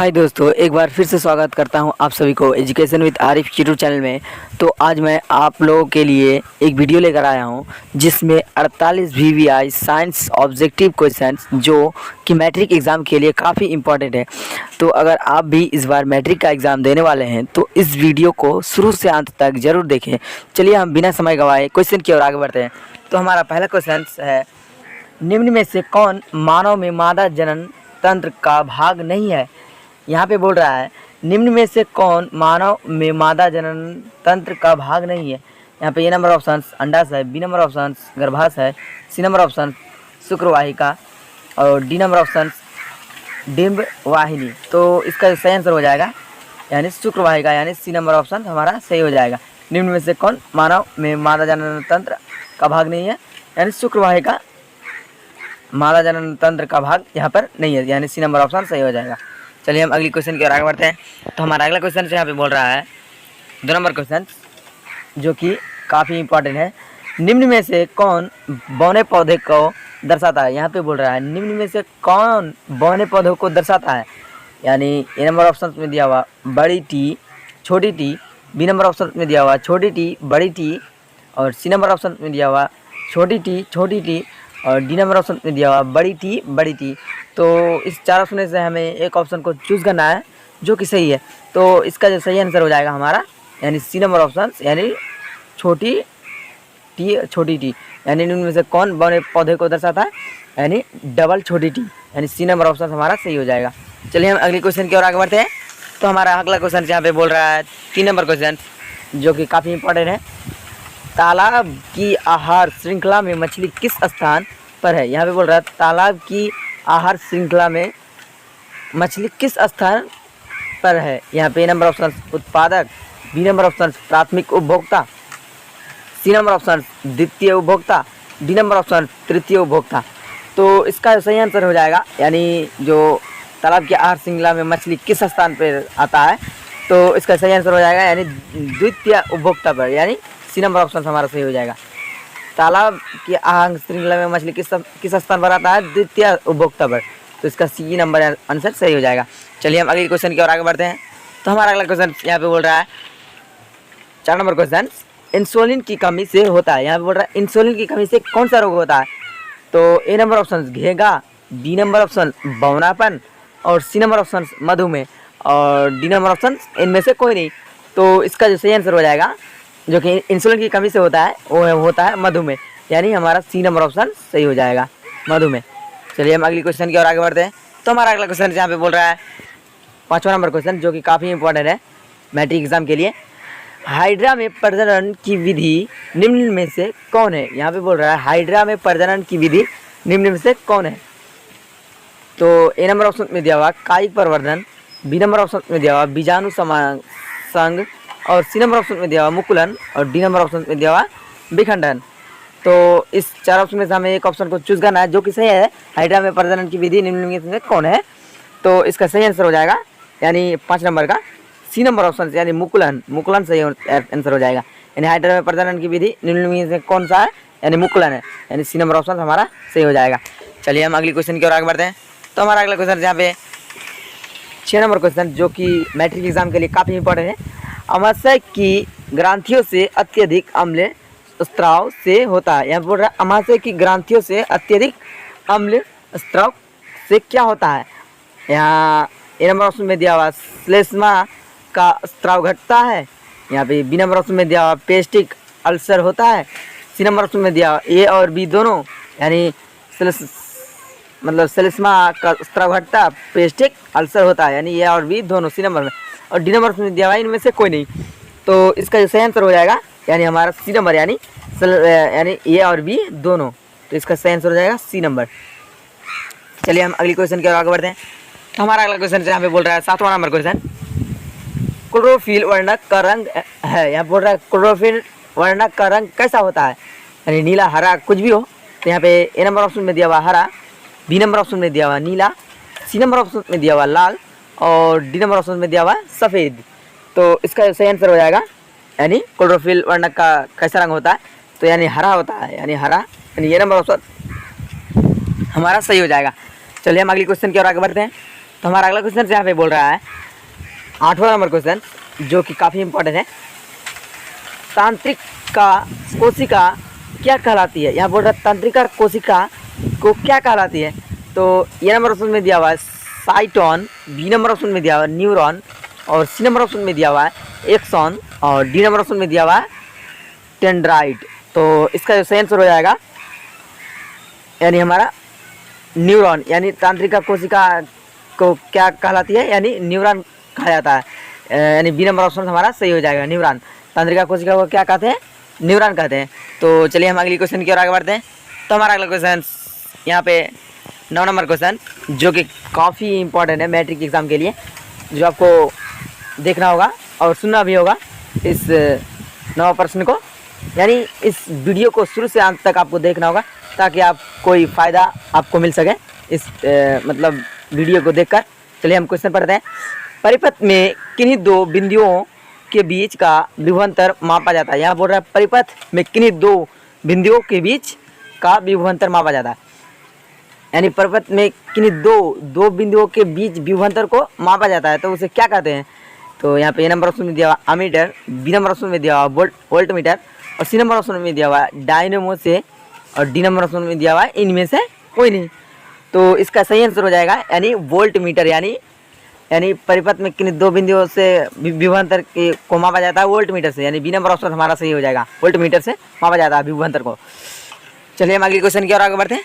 हाय दोस्तों, एक बार फिर से स्वागत करता हूं आप सभी को education with Arif YouTube channel में। तो आज मैं आप लोगों के लिए एक वीडियो लेकर आया हूं जिसमें 48 वीवीआई साइंस ऑब्जेक्टिव क्वेश्चंस जो कि मैट्रिक एग्ज़ाम के लिए काफ़ी इंपॉर्टेंट है। तो अगर आप भी इस बार मैट्रिक का एग्ज़ाम देने वाले हैं तो इस वीडियो को शुरू से अंत तक ज़रूर देखें। चलिए हम बिना समय गंवाए क्वेश्चन की ओर आगे बढ़ते हैं। तो हमारा पहला क्वेश्चन है, निम्न में से कौन मानव में मादा जनन तंत्र का भाग नहीं है। यहाँ पे बोल रहा है निम्न में से कौन मानव में मादा जनन तंत्र का भाग नहीं है। यहाँ पे ये नंबर ऑप्शन अंडाशय है, बी नंबर ऑप्शन गर्भाशय है, सी नंबर ऑप्शन शुक्रवाहिका और डी नंबर ऑप्शन डिंब वाहिनी। तो इसका जो सही आंसर हो जाएगा यानी शुक्रवाहिका, यानी सी नंबर ऑप्शन हमारा सही हो जाएगा। निम्न में से कौन मानव में मादा जनन तंत्र का भाग नहीं है, यानी शुक्रवाहिका मादा जनन तंत्र का भाग यहाँ पर नहीं है, यानी सी नंबर ऑप्शन सही हो जाएगा। चलिए हम अगली क्वेश्चन की ओर आगे बढ़ते हैं। तो हमारा अगला क्वेश्चन यहाँ पे बोल रहा है 2 नंबर क्वेश्चन जो कि काफ़ी इंपॉर्टेंट है। निम्न में से कौन बौने पौधे को दर्शाता है। यहाँ पे बोल रहा है निम्न में से कौन बौने पौधों को दर्शाता है, यानी ए नंबर ऑप्शन में दिया हुआ बड़ी टी छोटी टी, बी नंबर ऑप्शन में दिया हुआ छोटी टी बड़ी टी और सी नंबर ऑप्शन में दिया हुआ छोटी टी और डी नंबर ऑप्शन में दिया हुआ बड़ी टी। तो इस चार ऑप्शन से हमें एक ऑप्शन को चूज़ करना है जो कि सही है। तो इसका जो सही आंसर हो जाएगा हमारा यानी सी नंबर ऑप्शन, यानी छोटी टी, यानी इनमें से कौन बौने पौधे को दर्शाता है, यानी डबल छोटी टी, यानी सी नंबर ऑप्शन हमारा सही हो जाएगा। चलिए हम अगले क्वेश्चन की ओर आगे बढ़ते हैं। तो हमारा अगला क्वेश्चन यहाँ पे बोल रहा है 3 नंबर क्वेश्चन जो कि काफ़ी इंपॉर्टेंट है। तालाब की आहार श्रृंखला में मछली किस स्थान पर है। यहाँ पे बोल रहा है तालाब की आहार श्रृंखला में मछली किस स्थान पर है। यहाँ पे ए नंबर ऑप्शन उत्पादक, बी नंबर ऑप्शन प्राथमिक उपभोक्ता, सी नंबर ऑप्शन द्वितीय उपभोक्ता, डी नंबर ऑप्शन तृतीय उपभोक्ता। तो इसका सही आंसर हो जाएगा यानी जो तालाब की आहार श्रृंखला में मछली किस स्थान पर आता है, तो इसका सही आंसर हो जाएगा यानी द्वितीय उपभोक्ता पर, यानी सी नंबर ऑप्शन हमारा सही हो जाएगा। तालाब की आहार श्रृंखला में मछली किस स्थान पर आता है, द्वितीय उपभोक्ता पर। तो इसका सी नंबर आंसर सही हो जाएगा। चलिए हम अगले क्वेश्चन की ओर आगे बढ़ते हैं। तो हमारा अगला क्वेश्चन यहाँ पे बोल रहा है 4 नंबर क्वेश्चन, इंसुलिन की कमी से होता है। यहाँ पे बोल रहा है इंसुलिन की कमी से कौन सा रोग होता है। तो ए नंबर ऑप्शन घेगा, बी नंबर ऑप्शन बौनापन और सी नंबर ऑप्शन मधुमेह और डी नंबर ऑप्शन इनमें से कोई नहीं। तो इसका जो सही आंसर हो जाएगा जो कि इंसुलिन की कमी से होता है वो होता है मधुमेह, यानी हमारा सी नंबर ऑप्शन सही हो जाएगा मधुमेह। चलिए हम अगली क्वेश्चन की ओर आगे बढ़ते हैं। तो हमारा अगला क्वेश्चन यहाँ पे बोल रहा है 5वां नंबर क्वेश्चन जो कि काफ़ी इंपॉर्टेंट है मैट्रिक एग्जाम के लिए। हाइड्रा में प्रजनन की विधि निम्न में से कौन है। यहाँ पे बोल रहा है हाइड्रा में प्रजनन की विधि निम्न में से कौन है। तो ए नंबर ऑप्शन में दिया हुआ कायिक प्रवर्धन, बी नंबर ऑप्शन में दिया हुआ बीजाणु संग और सी नंबर ऑप्शन में दिया हुआ मुकुलन और डी नंबर ऑप्शन में दिया हुआ विखंडन। तो इस 4 ऑप्शन में से हमें एक ऑप्शन को चूज़ करना है जो कि सही है। हाइड्रा में प्रजनन की विधि निम्न में से कौन है, तो इसका सही आंसर हो जाएगा यानी 5 नंबर का सी नंबर ऑप्शन यानी मुकुलन सही आंसर हो जाएगा। यानी हाइड्रा में प्रजनन की विधि निम्न में से कौन सा है, यानी मुकुलन है, यानी सी नंबर ऑप्शन हमारा सही हो जाएगा। चलिए हम अगली क्वेश्चन की ओर आगे बढ़ते हैं। तो हमारा अगला क्वेश्चन यहाँ पे 6 नंबर क्वेश्चन जो कि मैट्रिक एग्जाम के लिए काफ़ी इंपॉर्टेंट है। अमाशय की ग्रंथियों से अत्यधिक अम्ल स्त्राव से होता है। यहाँ बोल रहा है अमाशय की ग्रंथियों से अत्यधिक अम्ल स्त्राव से क्या होता है। यहाँ ए नंबर ऑप्शन में दिया हुआ श्लेष्मा का स्त्राव घटता है, यहाँ पे बी नंबर ऑप्शन में दिया हुआ पेस्टिक अल्सर होता है, सी नंबर ऑप्शन में दिया हुआ ए और बी दोनों, यानी श्लेष्मा का स्त्राव घटता पेस्टिक अल्सर होता है, यानी ए और बी दोनों सी नंबर में, और डी नंबर में दिया हुआ इनमें से कोई नहीं। तो इसका जो सही आंसर हो जाएगा यानी हमारा सी नंबर, यानी ए और बी दोनों। तो इसका सही आंसर हो जाएगा सी नंबर। चलिए हम अगली क्वेश्चन की ओर आगे बढ़ते हैं। तो हमारा अगला क्वेश्चन यहाँ पे बोल रहा है 7वां नंबर क्वेश्चन, क्लोरोफिल वर्णक का रंग है। यहाँ बोल रहा है क्लोरोफिल वर्णक का रंग कैसा होता है, यानी नीला हरा कुछ भी हो। तो यहाँ पे ए नंबर ऑप्शन में दिया हुआ हरा, बी नंबर ऑप्शन में दिया हुआ नीला, सी नंबर ऑप्शन में दिया हुआ लाल और डी नंबर ऑप्शन में दिया हुआ सफ़ेद। तो इसका सही आंसर हो जाएगा यानी क्लोरोफिल वर्णक का कैसा रंग होता है, तो यानी हरा होता है, यानी हरा, यानी ये नंबर ऑप्शन हमारा सही हो जाएगा। चलिए हम अगली क्वेश्चन की ओर आगे बढ़ते हैं। तो हमारा अगला क्वेश्चन यहाँ पे बोल रहा है 8वां नंबर क्वेश्चन, जो कि काफ़ी इंपॉर्टेंट है। तांत्रिका कोशिका क्या कहलाती है? यहाँ बोल रहा है तंत्रिका कोशिका को क्या कहलाती है? तो ए नंबर ऑप्शन में दिया हुआ है साइटोन, बी नंबर ऑप्शन में दिया हुआ है न्यूरॉन, और सी नंबर ऑप्शन में दिया हुआ है एक्सॉन, और डी नंबर ऑप्शन में दिया हुआ है डेंड्राइट। तो इसका जो सही आंसर हो जाएगा यानी हमारा न्यूरॉन, यानी तांत्रिका कोशिका को क्या कहलाती है? यानी न्यूरॉन कहा जाता है, यानी बी नंबर ऑप्शन हमारा सही हो जाएगा, न्यूरॉन। तांत्रिका कोशिका को क्या कहते हैं? न्यूरॉन कहते हैं। तो चलिए हम अगली क्वेश्चन की ओर आगे बढ़ते हैं। तो हमारा अगला क्वेश्चन यहाँ पे 9 नंबर क्वेश्चन, जो कि काफ़ी इंपॉर्टेंट है मैट्रिक एग्ज़ाम के लिए, जो आपको देखना होगा और सुनना भी होगा इस 9 प्रश्न को, यानी इस वीडियो को शुरू से अंत तक आपको देखना होगा ताकि आप कोई फ़ायदा आपको मिल सके इस मतलब वीडियो को देखकर। चलिए हम क्वेश्चन पढ़ते हैं। परिपथ में किन्हीं दो बिंदुओं के बीच का विभवांतर मापा जाता है। यहाँ बोल रहा है परिपथ में किन्हीं दो बिंदुओं के बीच का विभवांतर मापा जाता है, यानी परिपथ में किन्हीं दो बिंदुओं के बीच विभवांतर को मापा जाता है, तो उसे क्या कहते हैं? तो यहाँ पे ए नंबर ऑप्शन में दिया हुआ अमीटर, बी नंबर ऑप्शन में दिया हुआ वोल्टमीटर, और सी नंबर ऑप्शन में दिया हुआ डायनेमो से, और डी नंबर ऑप्शन में दिया हुआ इनमें से कोई नहीं। तो इसका सही आंसर हो जाएगा यानी वोल्टमीटर, यानी परिपथ में किन्हीं दो बिंदुओं से विभवांतर को मापा जाता है वोल्टमीटर से, यानी बी नंबर ऑप्शन हमारा सही हो जाएगा, वोल्टमीटर से मापा जाता है विभवांतर को। चलिए हम अगले क्वेश्चन की ओर आगे बढ़ते हैं।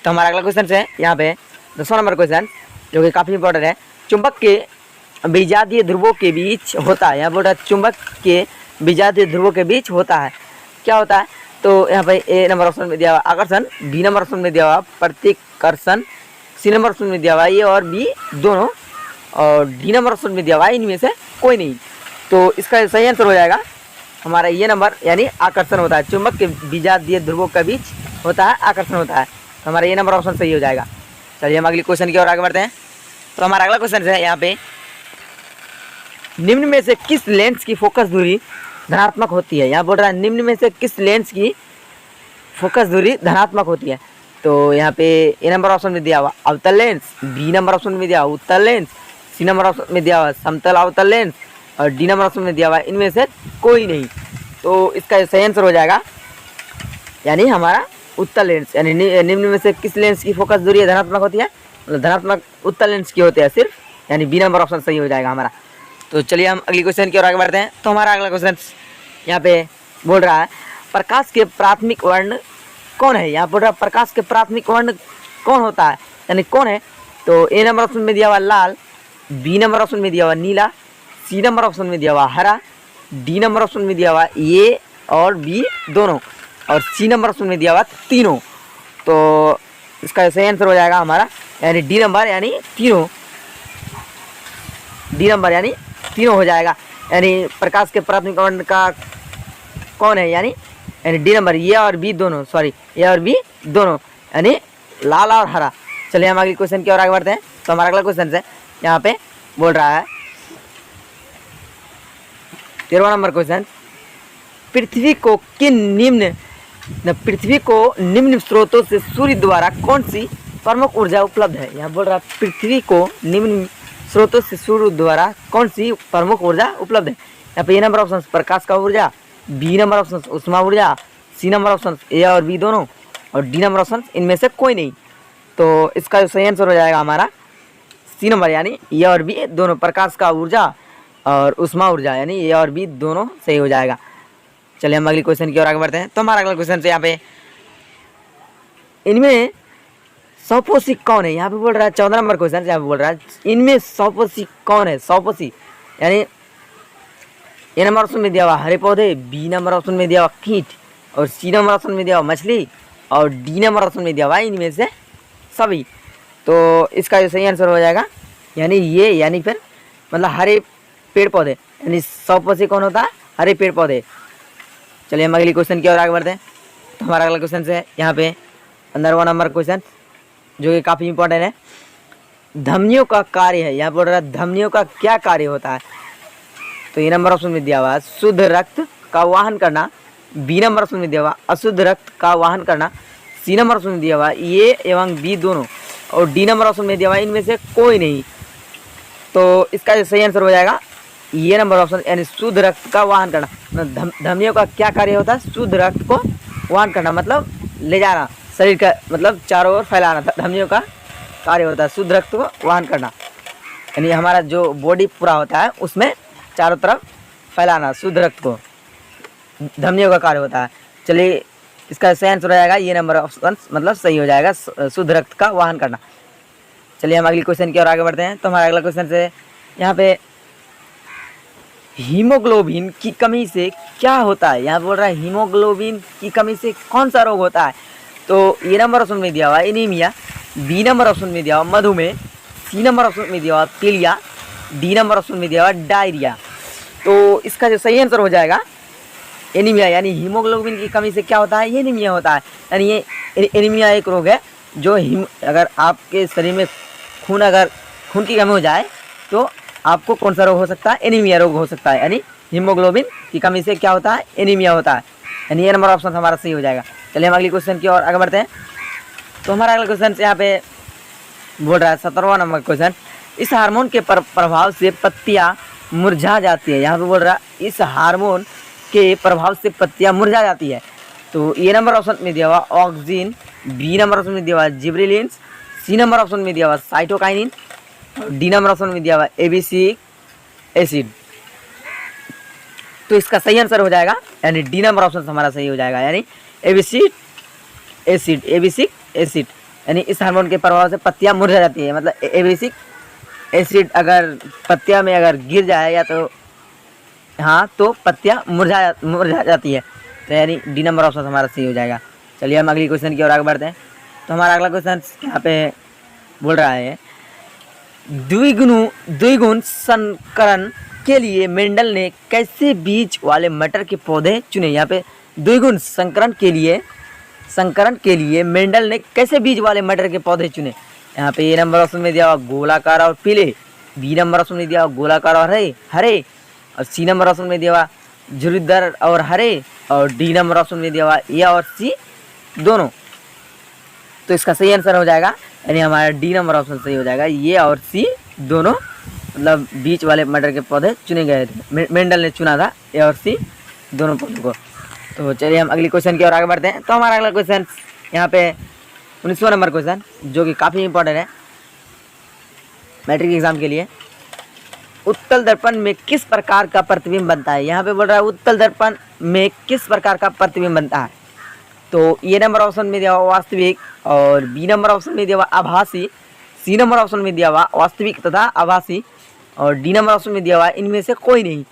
तो हमारा अगला क्वेश्चन है यहाँ पे 10वां नंबर क्वेश्चन, जो कि काफ़ी इंपॉर्टेंट है। चुंबक के विजातीय ध्रुवों के बीच होता है, यहाँ बोल रहा है चुंबक के विजातीय ध्रुवों के बीच होता है, क्या होता है? तो यहाँ पे ए नंबर ऑप्शन में दिया हुआ आकर्षण, बी नंबर ऑप्शन में दिया हुआ प्रतिकर्षण, सी नंबर ऑप्शन में दिया हुआ ए और बी दोनों, और डी नंबर ऑप्शन में दिया हुआ इनमें से कोई नहीं। तो इसका सही आंसर हो जाएगा हमारा ये नंबर, यानी आकर्षण होता है। चुंबक के विजातीय ध्रुवों के बीच होता है आकर्षण होता है, तो हमारा ये नंबर ऑप्शन सही हो जाएगा। चलिए हम अगले क्वेश्चन की ओर आगे बढ़ते हैं। तो हमारा अगला क्वेश्चन है यहाँ पे, निम्न में से किस लेंस की फोकस दूरी धनात्मक होती है? यहाँ बोल रहा है निम्न में से किस लेंस की फोकस दूरी धनात्मक होती है? तो यहाँ पे ए नंबर ऑप्शन में दिया हुआ अवतल लेंस, बी नंबर ऑप्शन में दिया हुआ उत्तल लेंस, सी नंबर ऑप्शन में दिया हुआ समतल अवतल लेंस, और डी नंबर ऑप्शन में दिया हुआ इनमें से कोई नहीं। तो इसका सही आंसर हो जाएगा यानी हमारा उत्तल लेंस, यानी निम्न में से किस लेंस की फोकस दूरी धनात्मक होती है? मतलब धनात्मक उत्तल लेंस की होती है सिर्फ, यानी बी नंबर ऑप्शन सही हो जाएगा हमारा। तो चलिए हम अगली क्वेश्चन की ओर आगे बढ़ते हैं। तो हमारा अगला क्वेश्चन यहाँ पे बोल रहा है प्रकाश के प्राथमिक वर्ण कौन है? यहाँ बोल रहा है प्रकाश के प्राथमिक वर्ण कौन होता है, यानी कौन है? तो ए नंबर ऑप्शन में दिया हुआ लाल, बी नंबर ऑप्शन में दिया हुआ नीला, सी नंबर ऑप्शन में दिया हुआ हरा, डी नंबर ऑप्शन में दिया हुआ ए और बी दोनों, और सी नंबर ऑप्शन में दिया हुआ तीनों। तो इसका सही आंसर हो जाएगा हमारा यानी डी नंबर, यानी तीनों, डी नंबर यानी तीनों हो जाएगा। यानी प्रकाश के प्राथमिक वर्ण का कौन है? यानी डी नंबर, ए और बी दोनों, सॉरी ए और बी दोनों, यानी लाल और हरा। चलिए हम अगले क्वेश्चन की ओर आगे बढ़ते हैं। तो हमारा अगला क्वेश्चन है यहाँ पे बोल रहा है 13वां नंबर क्वेश्चन, पृथ्वी को निम्न स्रोतों से सूर्य द्वारा कौन सी प्रमुख ऊर्जा उपलब्ध है? यहाँ बोल रहा है पृथ्वी को निम्न स्रोतों से सूर्य द्वारा कौन सी प्रमुख ऊर्जा उपलब्ध है? यहाँ पे ए नंबर ऑप्शन प्रकाश का ऊर्जा, बी नंबर ऑप्शन उष्मा ऊर्जा, सी नंबर ऑप्शन ए और बी दोनों, और डी नंबर ऑप्शन इनमें से कोई नहीं। तो इसका जो सही आंसर हो जाएगा हमारा सी नंबर, यानी ए और बी दोनों, प्रकाश का ऊर्जा और उष्मा ऊर्जा, यानी ए और बी दोनों सही हो जाएगा। चलिए हम अगले क्वेश्चन की ओर आगे बढ़ते हैं। तो हमारा अगला क्वेश्चन है यहाँ पे, इनमें सौपोषी कौन है? यहाँ पे बोल रहा है 14 नंबर क्वेश्चन, यहाँ पे बोल रहा है इनमें सौपोषी कौन है? सौपोषी यानी ए नंबर ऑप्शन में दिया हुआ हरे पौधे, बी नंबर ऑप्शन में दिया हुआ कीट, और सी नंबर ऑप्शन में दिया हुआ मछली, और डी नंबर ऑप्शन में दिया हुआ इनमें से सभी। तो इसका जो सही आंसर हो जाएगा यानी ये, यानी फिर मतलब हरे पेड़ पौधे, यानी सौपोषी कौन होता है? हरे पेड़ पौधे। चलिए हम अगली क्वेश्चन की ओर आगे बढ़ते हैं। तो हमारा अगला क्वेश्चन है यहाँ पे 15वां नंबर क्वेश्चन, जो कि काफ़ी इंपॉर्टेंट है। धमनियों का कार्य है, यहाँ बोल रहा है धमनियों का क्या कार्य होता है? तो ये नंबर ऑप्शन में दिया हुआ शुद्ध रक्त का वाहन करना, बी नंबर ऑप्शन में दिया हुआ अशुद्ध रक्त का वाहन करना, सी नंबर ऑप्शन में दिया हुआ ए एवं बी दोनों, और डी नंबर ऑप्शन में दिया हुआ है इनमें से कोई नहीं। तो इसका जो सही आंसर हो जाएगा ये नंबर ऑप्शन, यानी शुद्ध रक्त का वाहन करना। धमनियों का क्या कार्य होता है? शुद्ध रक्त को वाहन करना, मतलब ले जाना, शरीर का मतलब चारों ओर फैलाना। धमनियों का कार्य होता है शुद्ध रक्त को वाहन करना, यानी हमारा जो बॉडी पूरा होता है उसमें चारों तरफ फैलाना शुद्ध रक्त को, धमनियों का कार्य होता है। चलिए इसका सही आंसर हो जाएगा ये नंबर ऑप्शन, मतलब सही हो जाएगा शुद्ध रक्त का वाहन करना। चलिए हम अगली क्वेश्चन की ओर आगे बढ़ते हैं। तो हमारा अगला क्वेश्चन से यहाँ पे हीमोग्लोबिन की कमी से क्या होता है? यहाँ बोल रहा है हीमोग्लोबिन की कमी से कौन सा रोग होता है? तो ये नंबर ऑप्शन में दिया हुआ है एनीमिया, बी नंबर ऑप्शन में दिया हुआ मधुमेह, सी नंबर ऑप्शन में दिया हुआ पीलिया, डी नंबर ऑप्शन में दिया हुआ डायरिया। तो इसका जो सही आंसर हो जाएगा एनीमिया, यानी हीमोग्लोबिन की कमी से क्या होता है? ये एनीमिया होता है। यानी ये एनीमिया एक रोग है जो अगर आपके शरीर में खून की कमी हो जाए तो आपको कौन सा रोग हो सकता है? एनीमिया रोग हो सकता है। यानी हीमोग्लोबिन की कमी से क्या होता है? एनीमिया होता है। यानी ये नंबर ऑप्शन हमारा सही हो जाएगा। चलिए हम अगली क्वेश्चन की ओर आगे बढ़ते हैं। तो हमारा अगला क्वेश्चन यहाँ पे बोल रहा है 17वां नंबर क्वेश्चन, इस हार्मोन के प्रभाव से पत्तियाँ मुरझा जाती है। यहाँ पे बोल रहा है इस हार्मोन के प्रभाव से पत्तियाँ मुरझा जाती है। तो ये नंबर ऑप्शन में दिया हुआ ऑक्सिन, बी नंबर ऑप्शन में दिया हुआ जिब्रेलिन्स, सी नंबर ऑप्शन में दिया हुआ साइटोकाइनिन, डी नंबर ऑप्शन में दिया हुआ एबिसिक एसिड। तो इसका सही आंसर हो जाएगा यानी डी नंबर ऑप्शन हमारा सही हो जाएगा, यानी एबिसिक एसिड। यानी इस हार्मोन के प्रभाव से पत्तियां मुरझा जाती है, मतलब एबिसिक एसिड अगर पत्तियां में अगर गिर जाए या तो हाँ तो पत्तियां मुरझा जाती है। तो यानी डी नंबर ऑप्शन हमारा सही हो जाएगा। चलिए हम अगली क्वेश्चन की ओर आगे बढ़ते हैं। तो हमारा अगला क्वेश्चन यहाँ पे बोल रहा है द्विगुण संकरण के लिए मेंडल ने कैसे बीज वाले मटर के पौधे चुने? यहाँ पे द्विगुण संकरण के लिए मेंडल ने कैसे बीज वाले मटर के पौधे चुने? यहाँ पे ए नंबर ऑप्शन में दिया हुआ गोलाकार और पीले, बी नंबर ऑप्शन में दिया हुआ गोलाकार और हरे, और सी नंबर ऑप्शन में दिया हुआ झुर्रीदार और हरे, और डी नंबर ऑप्शन में दिया हुआ ए और सी दोनों। तो इसका सही आंसर हो जाएगा यानी हमारा डी नंबर ऑप्शन सही हो जाएगा, ये और सी दोनों, मतलब बीच वाले मटर के पौधे चुने गए थे। मेंडल ने चुना था ए और सी दोनों पौधों को। तो चलिए हम अगली क्वेश्चन की ओर आगे बढ़ते हैं। तो हमारा अगला क्वेश्चन यहाँ पे 19वां नंबर क्वेश्चन जो कि काफ़ी इंपॉर्टेंट है मैट्रिक एग्जाम के लिए। उत्तल दर्पण में किस प्रकार का प्रतिबिंब बनता है? यहाँ पे बोल रहा है उत्तल दर्पण में किस प्रकार का प्रतिबिंब बनता है? तो ये नंबर ऑप्शन में दिया हुआ वास्तविक, और बी नंबर ऑप्शन में दिया हुआ आभासी, सी नंबर ऑप्शन में दिया हुआ वास्तविक तथा आभासी, और डी नंबर ऑप्शन में दिया हुआ इनमें से कोई नहीं।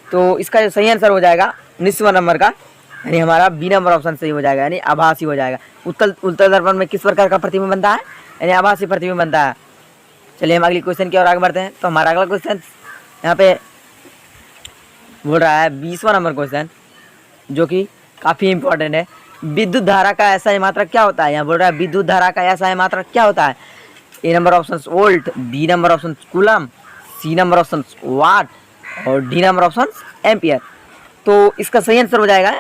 तो इसका जो सही आंसर हो जाएगा 19वां नंबर का, यानी हमारा बी नंबर ऑप्शन सही हो जाएगा, यानी आभासी हो जाएगा। उत्तल दर्पण में किस प्रकार का प्रतिबिंब बनता है? यानी आभासी प्रतिबिंब बनता है। चलिए हम अगली क्वेश्चन की ओर आगे बढ़ते हैं। तो हमारा अगला क्वेश्चन यहाँ पे बोल रहा है 20वां नंबर क्वेश्चन जो कि काफ़ी इंपॉर्टेंट है। विद्युत धारा का ऐसा मात्रक क्या होता है? यहाँ बोल रहा है विद्युत धारा का ऐसा मात्रक क्या होता है? A number option volt, B number option coulomb, C number option watt, और डी नंबर ऑप्शन एम्पियर। तो इसका सही आंसर हो जाएगा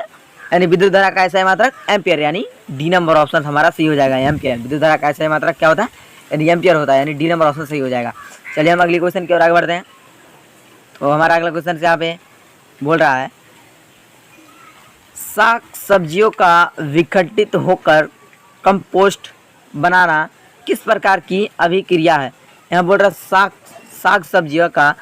यानी विद्युत धारा का ऐसा मात्रक एम्पियर, यानी डी नंबर ऑप्शन हमारा सही हो जाएगा एम्पियर। विद्युत धारा का ऐसा मात्रक क्या होता है? यानी एम्पियर होता है, यानी डी नंबर ऑप्शन सही हो जाएगा। चलिए हम अगली क्वेश्चन की ओर आगे बढ़ते हैं। तो हमारा अगला क्वेश्चन यहाँ पे बोल रहा है साग सब्जियों का विघटित होकर कंपोस्ट बनाना किस प्रकार की अभिक्रिया है? यहाँ बोल रहा है साग सब्जियों का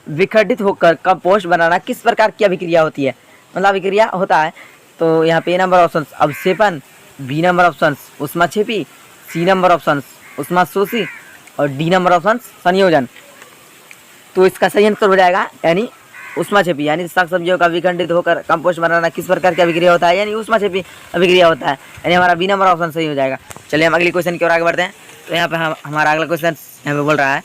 विघटित होकर कंपोस्ट बनाना किस प्रकार की अभिक्रिया होती है, मतलब अभिक्रिया होता है। तो यहाँ पे ए नंबर ऑप्शन अवक्षेपण, बी नंबर ऑप्शन ऊष्माक्षेपी, सी नंबर ऑप्शन ऊष्माशोषी, और डी नंबर ऑप्शन संयोजन। तो इसका सही आंसर हो जाएगा यानी ऊष्माक्षेपी, यानी साग सब्जियों का विखंडित होकर कंपोस्ट बनाना किस प्रकार की अभिक्रिया होता है? यानी ऊष्माक्षेपी अभिक्रिया होता है, यानी हमारा बी नंबर ऑप्शन सही हो जाएगा। चलिए हम अगली क्वेश्चन की ओर आगे बढ़ते हैं। तो यहाँ पे हमारा अगला क्वेश्चन यहाँ पे बोल रहा है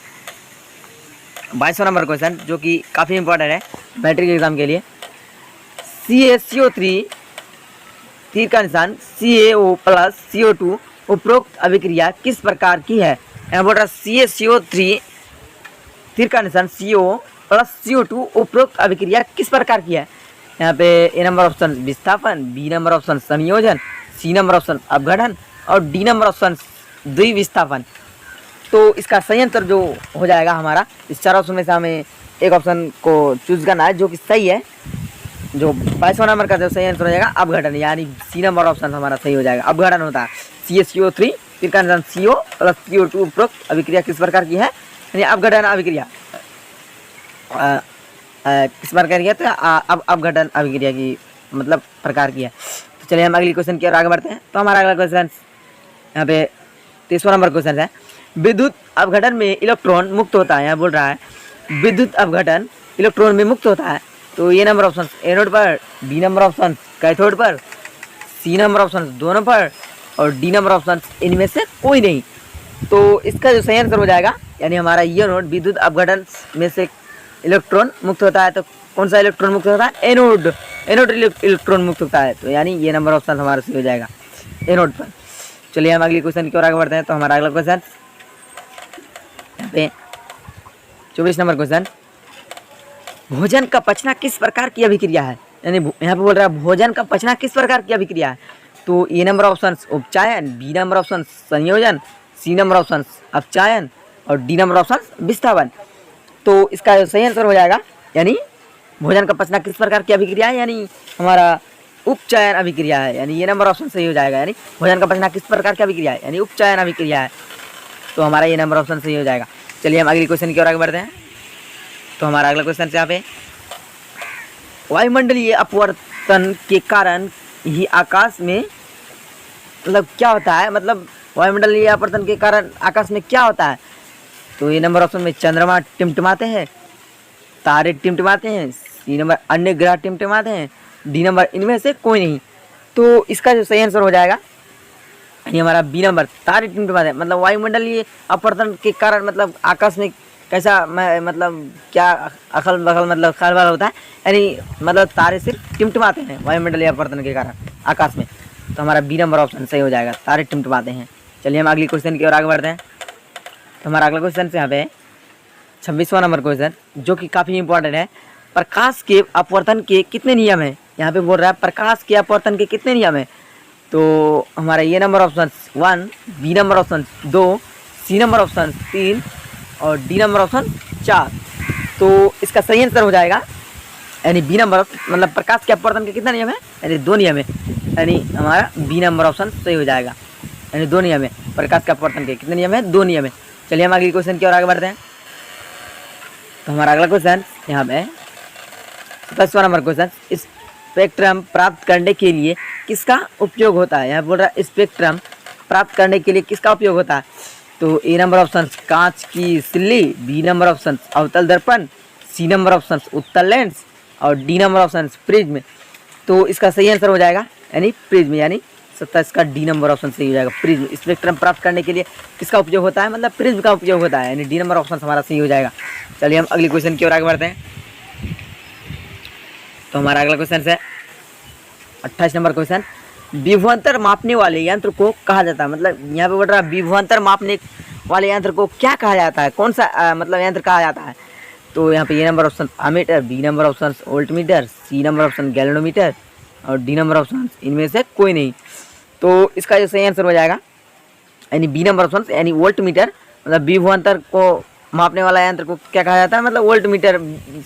22वां नंबर क्वेश्चन जो कि काफ़ी इंपॉर्टेंट है मैट्रिक एग्जाम के लिए। CaCO3 तीर का निशान CaO प्लस CO2 उपरोक्त अभिक्रिया किस प्रकार की है? यहाँ बोल रहा है CaCO3 तीर का निशान CO प्लस CO2 उपरोक्त अभिक्रिया किस प्रकार की है? यहाँ पे ए नंबर ऑप्शन विस्थापन, बी नंबर ऑप्शन संयोजन, सी नंबर ऑप्शन अपघटन, और डी नंबर ऑप्शन द्विविस्थापन। तो इसका सही आंसर जो हो जाएगा हमारा, इस 4 ऑप्शन में से हमें एक ऑप्शन को चूज करना है जो कि सही है। जो 22वां नंबर का जो सही आंसर हो जाएगा अपघटन, यानी सी नंबर ऑप्शन हमारा सही हो जाएगा। अपघटन होता है CaCO3 फिर का आंसर CO प्लस CO2 उपरोक्त अभिक्रिया किस प्रकार की है, यानी अपघटन अभिक्रिया किस प्रकार की है, तो अब अपघटन अभिक्रिया की मतलब प्रकार की है। तो चलिए हम अगली क्वेश्चन की ओर आगे बढ़ते हैं। तो हमारा अगला क्वेश्चन यहाँ पे 23वां नंबर क्वेश्चन है, विद्युत अपघटन में इलेक्ट्रॉन मुक्त होता है। यहाँ बोल रहा है विद्युत अपघटन इलेक्ट्रॉन में मुक्त होता है। तो ये नंबर ऑप्शन एनोड पर, बी नंबर ऑप्शन कैथोड पर, सी नंबर ऑप्शन दोनों पर और डी नंबर ऑप्शन इनमें से कोई नहीं। तो इसका जो सही आंसर हो जाएगा, यानी हमारा ये नोड विद्युत अपघटन में से इलेक्ट्रॉन मुक्त होता है। तो कौन सा इलेक्ट्रॉन मुक्त होता है, एनोड, एनोड इलेक्ट्रॉन मुक्त होता है। तो यानी ये नंबर ऑप्शन हमारा सही हो जाएगा एनोड पर। चलिए हम अगली क्वेश्चन की ओर आगे बढ़ते हैं। तो हमारा अगला क्वेश्चन यहाँ पे 24 नंबर क्वेश्चन, भोजन का पचना किस प्रकार की अभिक्रिया है। यानी यहाँ पे बोल रहा है भोजन का पचना किस प्रकार की अभिक्रिया है। तो ए नंबर ऑप्शन उपचायन, बी नंबर ऑप्शन संयोजन, सी नंबर ऑप्शन अपचायन और डी नंबर ऑप्शन विस्थापन। तो इसका जो सही आंसर हो जाएगा, यानी भोजन का पचना किस प्रकार की अभिक्रिया है, यानी हमारा उपचयन अभिक्रिया है। यानी ये नंबर ऑप्शन सही हो जाएगा, यानी भोजन का पचना किस प्रकार की अभिक्रिया है, यानी उपचयन अभिक्रिया है। तो हमारा ये नंबर ऑप्शन सही हो जाएगा। चलिए हम अगली क्वेश्चन की ओर आगे बढ़ते हैं। तो हमारा अगला क्वेश्चन यहाँ पे, वायुमंडलीय अपवर्तन के कारण ही आकाश में मतलब क्या होता है, मतलब वायुमंडलीय अपवर्तन के कारण आकाश में क्या होता है। तो ये नंबर ऑप्शन में चंद्रमा टिमटिमाते हैं, तारे टिमटिमाते हैं, सी नंबर अन्य ग्रह टिमटिमाते हैं, डी नंबर इनमें से कोई नहीं। तो इसका जो सही आंसर हो जाएगा, ये हमारा बी नंबर तारे टिमटिमाते हैं। मतलब वायुमंडलीय अपवर्तन के कारण मतलब आकाश में कैसा मतलब क्या अखल बखल मतलब खलबल होता है, यानी मतलब तारे सिर्फ टिमटिमाते हैं वायुमंडलीय अपवर्तन के कारण आकाश में। तो हमारा बी नंबर ऑप्शन सही हो जाएगा, तारे टिमटिमाते हैं। चलिए हम अगली क्वेश्चन की ओर आगे बढ़ते हैं। तो हमारा अगला क्वेश्चन से यहाँ पे 26वां नंबर क्वेश्चन, जो कि काफ़ी इंपॉर्टेंट है, प्रकाश के अपवर्तन के कितने नियम हैं। यहाँ पे बोल रहा है प्रकाश के अपवर्तन के कितने नियम हैं। तो हमारा ये number option 1, B number option 2, C number option 3 और डी नंबर ऑप्शन 4। तो इसका सही आंसर हो जाएगा, यानी बी नंबर मतलब प्रकाश के अपवर्तन के कितना नियम है, यानी 2 नियम है। यानी हमारा बी नंबर ऑप्शन सही हो जाएगा, यानी 2 नियम है। प्रकाश के अपवर्तन के कितने नियम है, 2 नियम है। चलिए हम अगली क्वेश्चन की ओर आगे बढ़ते हैं। तो हमारा अगला क्वेश्चन यहाँ पे 27वां नंबर क्वेश्चन, स्पेक्ट्रम प्राप्त करने के लिए किसका उपयोग होता है। यहाँ बोल रहा है स्पेक्ट्रम प्राप्त करने के लिए किसका उपयोग होता है। तो ए नंबर ऑप्शन कांच की सिल्ली, बी नंबर ऑप्शन अवतल दर्पण, सी नंबर ऑप्शन उत्तल लेंस और डी नंबर ऑप्शन प्रिज्म। तो इसका सही आंसर हो जाएगा, यानी प्रिज्म, यानी 27 का डी नंबर ऑप्शन सही हो जाएगा। प्रिज्म स्पेक्ट्रम प्राप्त करने के लिए किसका उपयोग होता है, मतलब प्रिज्म का उपयोग होता है, यानी डी नंबर ऑप्शन हमारा सही हो जाएगा। चलिए हम अगली क्वेश्चन की ओर आगे बढ़ते हैं। तो हमारा अगला क्वेश्चन है 28 नंबर क्वेश्चन, विभवांतर मापने वाले यंत्र को कहा जाता है। मतलब यहाँ पे बोल रहा है विभवांतर मापने वाले यंत्र को क्या कहा जाता है, कौन सा मतलब यंत्र कहा जाता है। तो यहाँ पे ये number option ammeter, B number option voltmeter, C number option galvanometer और डी नंबर ऑप्शन इनमें से कोई नहीं। तो इसका जो सही आंसर हो जाएगा, यानी बी नंबर ऑप्शन, यानी वोल्टमीटर। मतलब विभवांतर को मापने वाला यंत्र को क्या कहा जाता है, मतलब वोल्टमीटर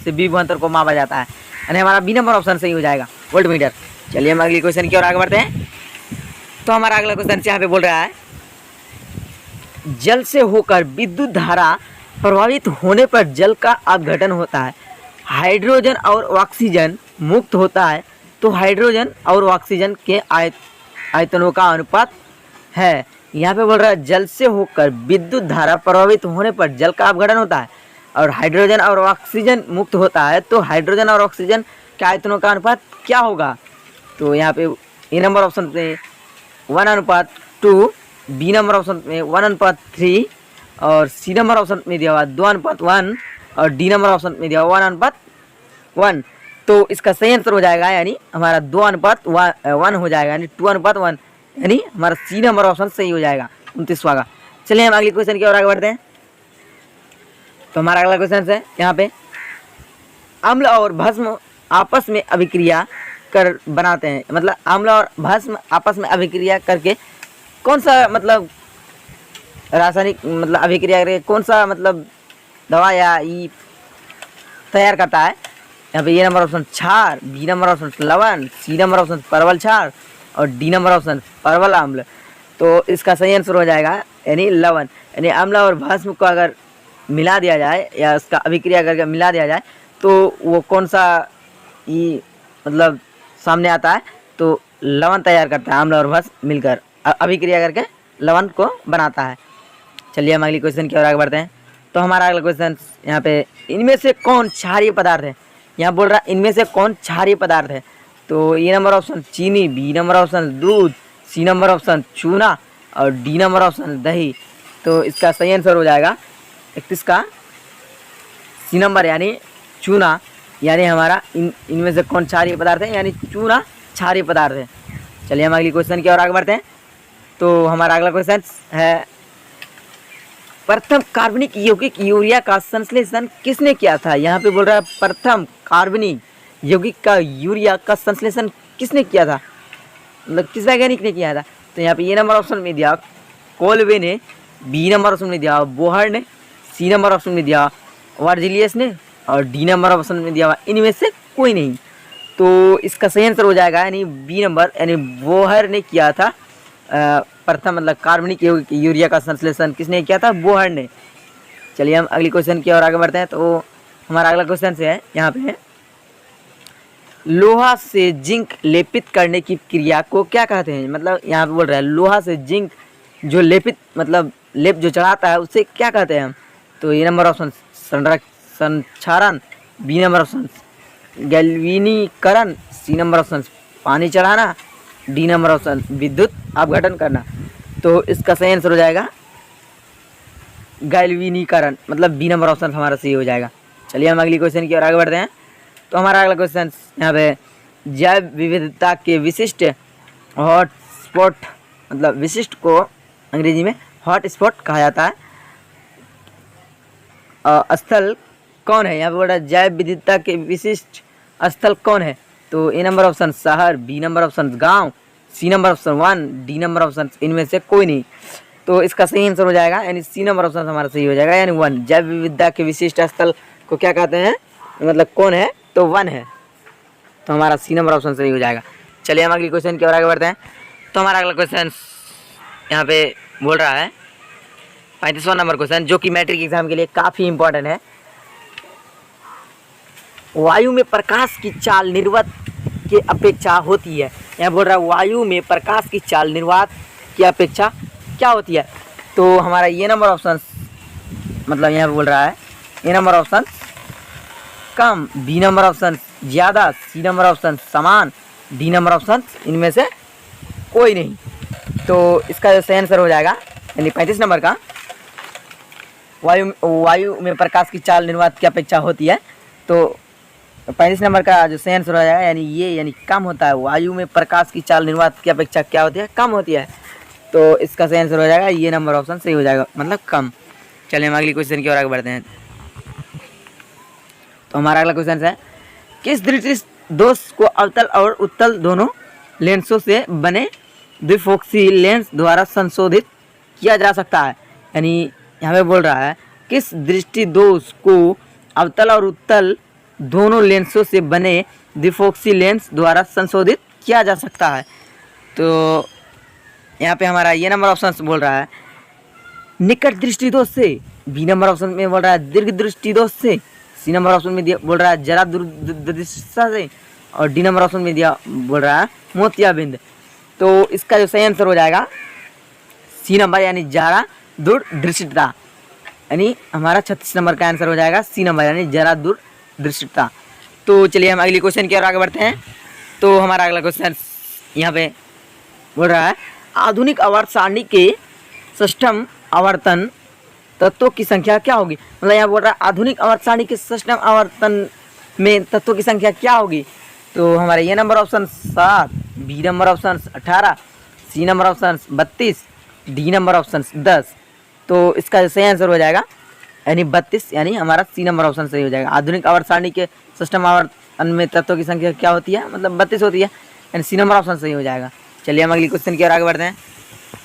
से विभवांतर को मापा जाता है, यानी हमारा बी नंबर ऑप्शन सही हो जाएगा, वोल्टमीटर। चलिए हम अगली क्वेश्चन की ओर आगे बढ़ते हैं। तो हमारा अगला क्वेश्चन यहाँ पे बोल रहा है, जल से होकर विद्युत धारा प्रभावित होने पर जल का अपघटन होता है, हाइड्रोजन और ऑक्सीजन मुक्त होता है। तो हाइड्रोजन और ऑक्सीजन के आयतनों का अनुपात है। यहाँ पे बोल रहा है जल से होकर विद्युत धारा प्रभावित होने पर जल का अपघटन होता है और हाइड्रोजन और ऑक्सीजन मुक्त होता है। तो हाइड्रोजन और ऑक्सीजन के आयतनों का अनुपात क्या होगा। तो यहाँ पे ए नंबर ऑप्शन में 1:2, बी नंबर ऑप्शन में 1:3 और सी नंबर ऑप्शन में दिया हुआ 2:1 और डी नंबर ऑप्शन में दिया हुआ 1:1। तो इसका सही आंसर हो जाएगा, यानी हमारा 2:1 हो जाएगा, यानी 2:1, यानी हमारा सी नंबर ऑप्शन सही हो जाएगा 29वां का। चलिए हम अगले क्वेश्चन की ओर आगे बढ़ते हैं। तो हमारा अगला क्वेश्चन है यहाँ पे, अम्ल और भस्म आपस में अभिक्रिया कर बनाते हैं। मतलब अम्ल और भस्म आपस में अभिक्रिया करके कौन सा मतलब रासायनिक मतलब अभिक्रिया करके कौन सा मतलब दवा या ई तैयार करता है। यहाँ पे ए नंबर ऑप्शन क्षार, बी नंबर ऑप्शन लवण, सी नंबर ऑप्शन परवल क्षार और डी नंबर ऑप्शन परवल अम्ल। तो इसका सही आंसर हो जाएगा यानी लवण। यानी अम्ल और भस्म को अगर मिला दिया जाए या उसका अभिक्रिया करके मिला दिया जाए तो वो कौन सा ई मतलब सामने आता है, तो लवण तैयार करता है। अम्ल और भस्म मिलकर अभिक्रिया करके लवण को बनाता है। चलिए हम अगली क्वेश्चन की ओर आगे बढ़ते हैं। तो हमारा अगला क्वेश्चन यहाँ पे, इनमें से कौन क्षारीय पदार्थ है। यहाँ बोल रहा है इनमें से कौन क्षारीय पदार्थ है। तो ए नंबर ऑप्शन चीनी, बी नंबर ऑप्शन दूध, सी नंबर ऑप्शन चूना और डी नंबर ऑप्शन दही। तो इसका सही आंसर हो जाएगा 31 का सी नंबर यानी चूना। यानी हमारा इनमें से कौन क्षारीय पदार्थ है, यानी चूना क्षारीय पदार्थ है। चलिए हम अगली क्वेश्चन की ओर आगे बढ़ते हैं। तो हमारा अगला क्वेश्चन है, प्रथम कार्बनिक यौगिक यूरिया का संश्लेषण किसने किया था। यहाँ पे बोल रहा है प्रथम कार्बनिक यौगिक का यूरिया का संश्लेषण किसने किया था, मतलब किस वैज्ञानिक ने किया था। तो यहाँ पे ये नंबर ऑप्शन में दिया कोलवे ने, बी नंबर ऑप्शन में दिया बोहर ने, सी नंबर ऑप्शन में दिया वर्जिलियस ने और डी नंबर ऑप्शन में दिया इनमें से कोई नहीं। तो इसका सही आंसर हो जाएगा यानी बी नंबर यानी बोहर ने किया था। प्रथम मतलब कार्बनिक यूरिया का संश्लेषण किसने किया था, बोहर ने। चलिए हम अगली क्वेश्चन की ओर आगे बढ़ते हैं। तो हमारा अगला क्वेश्चन से है यहाँ पे, लोहा से जिंक लेपित करने की क्रिया को क्या कहते हैं। मतलब यहाँ पे बोल रहा है लोहा से जिंक जो लेपित मतलब लेप जो चढ़ाता है उसे क्या कहते हैं हम। तो ये नंबर ऑप्शन संक्षारण, बी नंबर ऑप्शन गैल्वेनीकरण, सी नंबर ऑप्शन पानी चढ़ाना, डी नंबर ऑप्शन विद्युत अपघटन करना। तो इसका सही आंसर हो जाएगा गैल्वेनीकरण, मतलब बी नंबर ऑप्शन हमारा सही हो जाएगा। चलिए हम अगली क्वेश्चन की ओर आगे बढ़ते हैं। तो हमारा अगला क्वेश्चन यहाँ पे, जैव विविधता के विशिष्ट हॉट स्पॉट मतलब विशिष्ट को अंग्रेजी में हॉट स्पॉट कहा जाता है स्थल कौन है। यहाँ पे बोल रहा है जैव विविधता के विशिष्ट स्थल कौन है। तो ए नंबर ऑप्शन शहर, बी नंबर ऑप्शन गांव, सी नंबर ऑप्शन वन, डी नंबर ऑप्शन इनमें से कोई नहीं। तो इसका सही आंसर हो जाएगा यानी सी नंबर ऑप्शन हमारा सही हो जाएगा यानी वन। जैव विविधता के विशिष्ट स्थल को क्या कहते हैं, मतलब कौन है, तो वन है। तो हमारा सी नंबर ऑप्शन सही हो जाएगा। चलिए हम अगली क्वेश्चन की ओर आगे बढ़ते हैं। तो हमारा अगला क्वेश्चन यहाँ पे बोल रहा है 35वां नंबर क्वेश्चन, जो कि मैट्रिक एग्जाम के लिए काफ़ी इंपॉर्टेंट है। वायु में प्रकाश की चाल निर्वात की अपेक्षा होती है। यहाँ बोल रहा है वायु में प्रकाश की चाल निर्वात की अपेक्षा क्या होती है। तो हमारा ये नंबर ऑप्शन मतलब यहाँ पे बोल रहा है ये नंबर ऑप्शन कम, बी नंबर ऑप्शन ज़्यादा, सी नंबर ऑप्शन समान, डी नंबर ऑप्शन इनमें से कोई नहीं। तो इसका जो सही आंसर हो जाएगा यानी 35 नंबर का वायु में प्रकाश की चाल निर्वात की अपेक्षा होती है। तो 35 नंबर का जो सही आंसर हो जाएगा यानी ये यानी कम होता है। वायु में प्रकाश की चाल निर्वात की अपेक्षा क्या होती है, कम होती है। तो इसका सही आंसर हो जाएगा ये नंबर ऑप्शन सही हो जाएगा, मतलब कम। चलिए हम अगली क्वेश्चन की ओर आगे बढ़ते हैं। तो हमारा अगला क्वेश्चन है, किस दृष्टि दोष को अवतल और उत्तल दोनों लेंसों से बने द्विफोक्सी लेंस द्वारा संशोधित किया जा सकता है। यानी यहाँ पे बोल रहा है किस दृष्टि दोष को अवतल और उत्तल दोनों लेंसों से बने द्विफोक्सी लेंस द्वारा संशोधित किया जा सकता है। तो यहाँ पे हमारा ये नंबर ऑप्शन बोल रहा है निकट दृष्टि दोष से, बी नंबर ऑप्शन में बोल रहा है दीर्घ दृष्टि दोष से, सी नंबर ऑप्शन में दिया बोल रहा है जरा दूरदर्शिता से और डी नंबर ऑप्शन में दिया बोल रहा है मोतियाबिंद। तो इसका जो सही आंसर हो जाएगा सी नंबर यानी जरा दूरदृष्टिता, यानी हमारा 36 नंबर का आंसर हो जाएगा सी नंबर यानी जरा दूरदृष्टिता। तो चलिए हम अगली क्वेश्चन की ओर आगे बढ़ते हैं। तो हमारा अगला क्वेश्चन यहाँ पे बोल रहा है आधुनिक आवर्त सारणी के षष्ठम आवर्तन तत्वों की संख्या क्या होगी। मतलब यहाँ बोल रहा है आधुनिक आवर्त सारणी के षष्ठम आवर्तन में तत्वों की संख्या क्या होगी। तो हमारे ये number option 7, B number option 18, C number option 32, D number option 10। तो इसका जो सही आंसर हो जाएगा यानी 32 यानी हमारा सी नंबर ऑप्शन सही हो जाएगा। आधुनिक आवर्त सारणी के षष्ठम आवर्तन में तत्वों की संख्या क्या होती है, मतलब 32 होती है, यानी सी नंबर ऑप्शन सही हो जाएगा। चलिए हम अगली क्वेश्चन की ओर आगे बढ़ते हैं।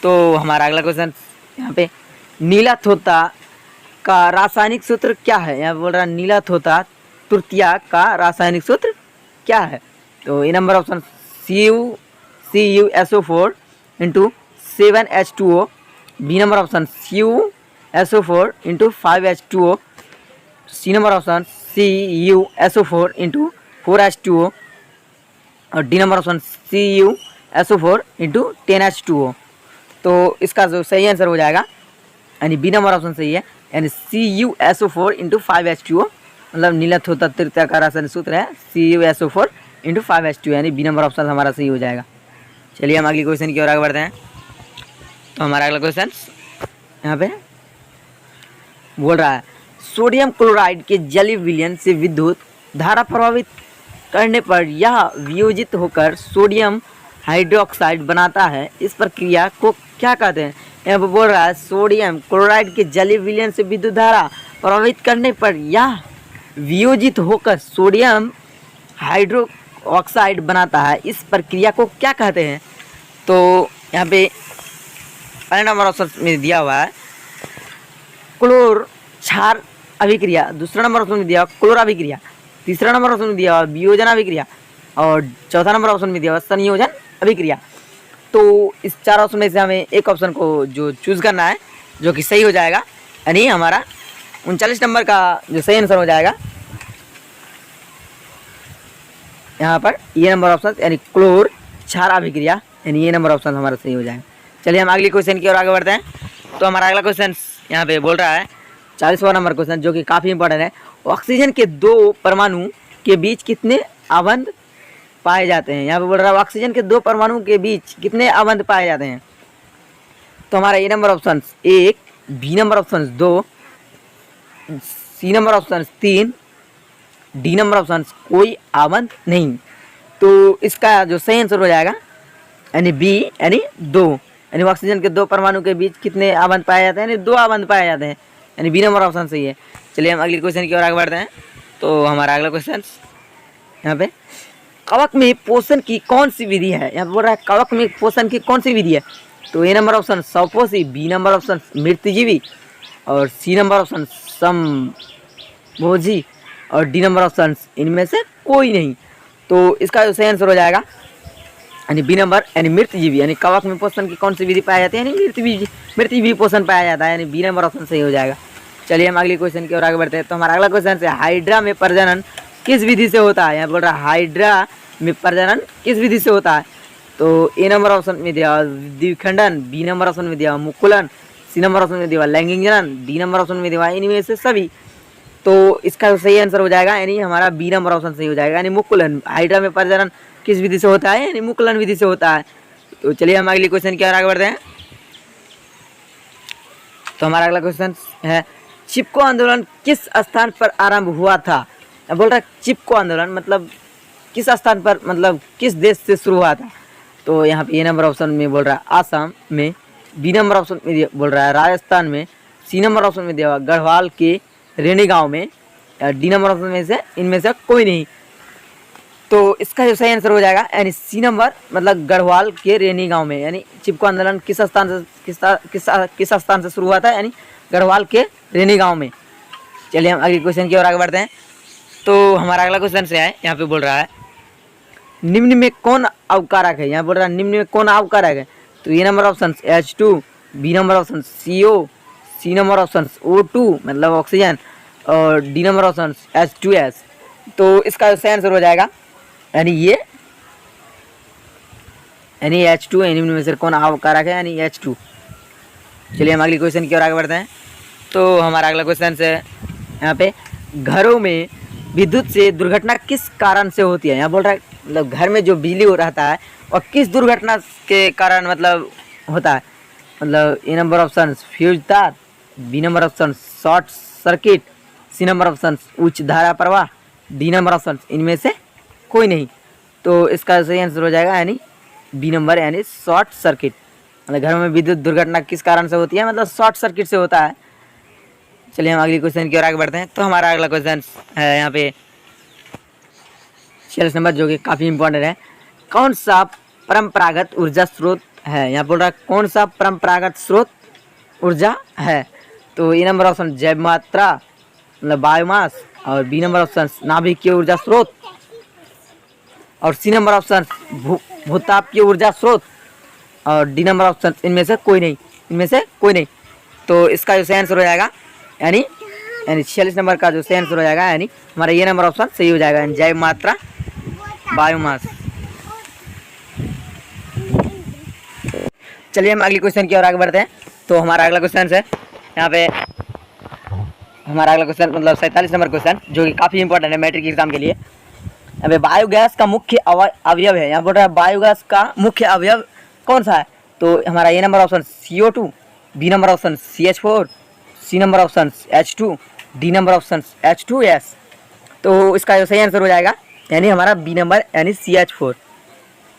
तो हमारा अगला क्वेश्चन यहाँ पे नीला थोता का रासायनिक सूत्र क्या है? यहाँ बोल रहा है नीला थोता तृतीया का रासायनिक सूत्र क्या है? तो A number option CuSO4 into 7H2O, B number option CuSO4 into 5H2O, C number option CuSO4 into 4H2O और D number option CuSO4 into 10H2O। तो इसका जो सही आंसर हो जाएगा यानी बी नंबर ऑप्शन सही है, यानी CuSO4 इंटू 5H2O, मतलब नीला थोता तृतीया का रासायनिक सूत्र है CuSO4 इंटू 5H2O, यानी बी नंबर ऑप्शन हमारा सही हो जाएगा। चलिए हम अगली क्वेश्चन की ओर आगे बढ़ते हैं। तो हमारा अगला क्वेश्चन यहाँ पे बोल रहा है सोडियम क्लोराइड के जलीय विलयन से विद्युत धारा प्रभावित करने पर यह वियोजित होकर सोडियम हाइड्रोक्साइड बनाता है, इस प्रक्रिया को क्या कहते हैं? यहाँ पर बोल रहा है सोडियम क्लोराइड के जलीय विलयन से विद्युत धारा प्रभावित करने पर यह वियोजित होकर सोडियम हाइड्रोक्साइड बनाता है, इस प्रक्रिया को क्या कहते हैं? तो यहाँ पे पहले नंबर ऑप्शन में दिया हुआ है क्लोर क्षार अभिक्रिया, दूसरा नंबर ऑप्शन में दिया हुआ क्लोर अभिक्रिया, तीसरा नंबर ऑप्शन में दिया हुआ वियोजन अभिक्रिया और चौथा नंबर ऑप्शन में दिया हुआ संयोजन अभिक्रिया। तो इस चार ऑप्शन में से हमें एक ऑप्शन को जो चूज़ करना है जो कि सही हो जाएगा, यानी हमारा 39 नंबर का जो सही आंसर हो जाएगा यहाँ पर ये नंबर ऑप्शन यानी क्लोर क्षार अभिक्रिया, यानी ये नंबर ऑप्शन हमारा सही हो जाएगा। चलिए हम अगले क्वेश्चन की ओर आगे बढ़ते हैं। तो हमारा अगला क्वेश्चन यहाँ पे बोल रहा है 40वां नंबर क्वेश्चन जो कि काफ़ी इंपॉर्टेंट है, ऑक्सीजन के दो परमाणु के बीच कितने आबंध पाए जाते हैं? यहाँ पे बोल रहा है ऑक्सीजन के दो परमाणु के बीच कितने आबंध पाए जाते हैं? तो हमारा A number option 1, B number option 2, C number option 3, D number option कोई आबंध नहीं। तो इसका जो सही आंसर हो जाएगा यानी बी यानी 2, यानी ऑक्सीजन के दो परमाणु के बीच कितने आबंध पाए जाते हैं? यानी 2 आबंध पाए जाते हैं, यानी बी नंबर ऑप्शन सही है। चलिए हम अगले क्वेश्चन की ओर आगे बढ़ते हैं। तो हमारा अगला क्वेश्चन यहाँ पे कवक में पोषण की कौन सी विधि है? यहाँ पे बोल रहा है कवक में पोषण की कौन सी विधि है? तो ए नंबर ऑप्शन स्वपोषी, बी नंबर ऑप्शन मृतजीवी और सी नंबर ऑप्शन समभोजी और डी नंबर ऑप्शन इनमें से कोई नहीं। तो इसका जो सही आंसर हो जाएगा यानी बी नंबर यानी मृतजीवी, यानी कवक में पोषण की कौन सी विधि पाई जाती है? यानी मृतजीवी पोषण पाया जाता है, यानी बी नंबर ऑप्शन सही हो जाएगा। चलिए हम अगले क्वेश्चन की ओर आगे बढ़ते हैं। तो हमारा अगला क्वेश्चन है हाइड्रा में प्रजनन किस विधि से होता है? यहाँ बोल रहा है हाइड्रा में प्रजनन किस विधि से होता है? तो ए नंबर ऑप्शन में दिया द्विखंडन, बी नंबर ऑप्शन में दिया मुकुलन, सी नंबर ऑप्शन में दिया लैंगिक जनन, डी नंबर ऑप्शन में दिया इनमें से सभी। तो इसका सही आंसर हो जाएगा यानी हमारा बी नंबर ऑप्शन सही हो जाएगा, यानी मुकुलन। हाइड्रा में प्रजनन किस विधि से होता है? यानी मुकुलन विधि से होता है। तो चलिए हम अगले क्वेश्चन की ओर आगे बढ़ते हैं। तो हमारा अगला क्वेश्चन है चिपको आंदोलन किस स्थान पर आरंभ हुआ था? बोल रहा है चिपको आंदोलन मतलब किस स्थान पर, मतलब किस देश से शुरू हुआ था? तो यहाँ पे ए नंबर ऑप्शन में बोल रहा है आसाम में, बी नंबर ऑप्शन में बोल रहा है राजस्थान में, सी नंबर ऑप्शन में दिया हुआ गढ़वाल के रेनी गांव में, डी नंबर ऑप्शन में से इनमें से कोई नहीं। तो इसका जो सही आंसर हो जाएगा यानी सी नंबर मतलब गढ़वाल के रेनी गांव में, यानी चिपको आंदोलन किस स्थान से शुरू हुआ था? यानी गढ़वाल के रेनी गांव में। चलिए हम अगले क्वेश्चन की ओर आगे बढ़ते हैं। तो हमारा अगला क्वेश्चन से है यहाँ पे बोल रहा है निम्न में कौन अवकारक है? यहाँ बोल रहा है निम्न में कौन अवकारक है? तो A number option H2, B number option CO, C number option O2 मतलब ऑक्सीजन और डी नंबर ऑप्शन H2S। तो इसका सही आंसर हो जाएगा यानी ये यानी H2 निम्न में से कौन अवकारक है? यानी H2। चलिए हम अगले क्वेश्चन की ओर आगे बढ़ते हैं। तो हमारा अगला क्वेश्चन है यहाँ पे घरों में विद्युत से दुर्घटना किस कारण से होती है? यहाँ बोल रहा है मतलब घर में जो बिजली हो रहता है और किस दुर्घटना के कारण मतलब होता है? मतलब ए नंबर ऑप्शन फ्यूज तार, B number option short circuit, C number option उच्च धारा प्रवाह, डी नंबर ऑप्शन इनमें से कोई नहीं। तो इसका सही आंसर हो जाएगा यानी बी नंबर यानी शॉर्ट सर्किट। मतलब घरों में विद्युत दुर्घटना किस कारण से होती है? मतलब शॉर्ट सर्किट से होता है। चलिए हम अगले क्वेश्चन की ओर आगे बढ़ते हैं। तो हमारा अगला क्वेश्चन है यहाँ पे 46 नंबर जो कि काफ़ी इंपॉर्टेंट है। कौन सा परंपरागत ऊर्जा स्रोत है? यहाँ बोल रहा है कौन सा परंपरागत स्रोत ऊर्जा है। तो ए नंबर ऑप्शन जैव मात्रा मतलब बायोमास, और बी नंबर ऑप्शन नाभिकीय ऊर्जा स्रोत, और सी नंबर ऑप्शन भूतापीय ऊर्जा स्रोत, और डी नंबर ऑप्शन इनमें से कोई नहीं, इनमें से कोई नहीं। तो इसका जो सही आंसर हो जाएगा यानी 46 नंबर का जो सही आंसर हो जाएगा यानी हमारा ये नंबर ऑप्शन सही हो जाएगा, यानी जैव मात्रा बायोमास। चलिए हम अगले क्वेश्चन की ओर आगे बढ़ते हैं। तो हमारा अगला क्वेश्चन है यहाँ पे, हमारा अगला क्वेश्चन मतलब 47 नंबर क्वेश्चन जो कि काफ़ी इंपॉर्टेंट है मैट्रिक एग्जाम के लिए। अब बायोगैस का मुख्य अवयव है, यहाँ बोल रहा है बायोगैस का मुख्य अवयव कौन सा है। तो हमारा ये number option CO2, B number option CH4, C number option H2, D number option H2S। तो इसका जो सही आंसर हो जाएगा यानी हमारा बी नंबर यानी CH4।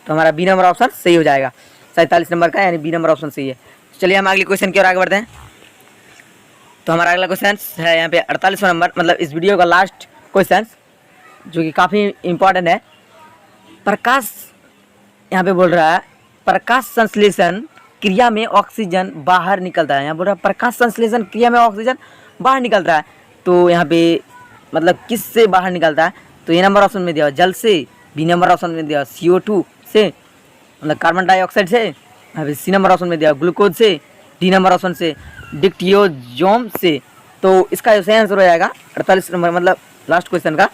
तो हमारा बी नंबर ऑप्शन सही हो जाएगा 47 नंबर का, यानी बी नंबर ऑप्शन सही है। चलिए हम अगले क्वेश्चन की ओर आगे बढ़ते हैं। तो हमारा अगला क्वेश्चन है यहाँ पे 48वां नंबर, मतलब इस वीडियो का लास्ट क्वेश्चन जो कि काफ़ी इम्पोर्टेंट है। प्रकाश यहाँ पे बोल रहा है प्रकाश संश्लेषण क्रिया में ऑक्सीजन बाहर निकलता है। यहाँ बोल रहा है प्रकाश संश्लेषण क्रिया में ऑक्सीजन बाहर निकलता है। तो यहाँ पे मतलब किस से बाहर निकलता है। तो ये नंबर ऑप्शन में दिया जल से, बी नंबर ऑप्शन में दिया CO2 से मतलब कार्बन डाइऑक्साइड से, अभी सी नंबर ऑप्शन में दिया ग्लूकोज से, डी नंबर ऑप्शन से डिक्टियोजोम से। तो इसका जो सही आंसर हो जाएगा 48 नंबर मतलब लास्ट क्वेश्चन का।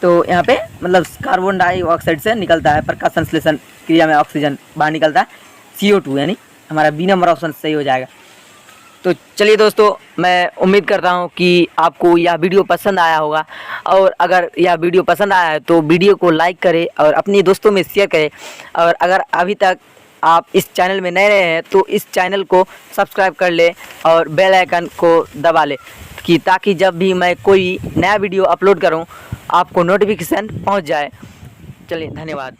तो यहाँ पे मतलब कार्बन डाइऑक्साइड से निकलता है, प्रकाश संश्लेषण क्रिया में ऑक्सीजन बाहर निकलता है CO2, यानी हमारा बी नंबर ऑप्शन सही हो जाएगा। तो चलिए दोस्तों, मैं उम्मीद करता हूँ कि आपको यह वीडियो पसंद आया होगा, और अगर यह वीडियो पसंद आया है तो वीडियो को लाइक करें और अपने दोस्तों में शेयर करें। और अगर अभी तक आप इस चैनल में नए रहे हैं तो इस चैनल को सब्सक्राइब कर ले और बेल आइकन को दबा ले, कि ताकि जब भी मैं कोई नया वीडियो अपलोड करूँ आपको नोटिफिकेशन पहुँच जाए। चलिए धन्यवाद।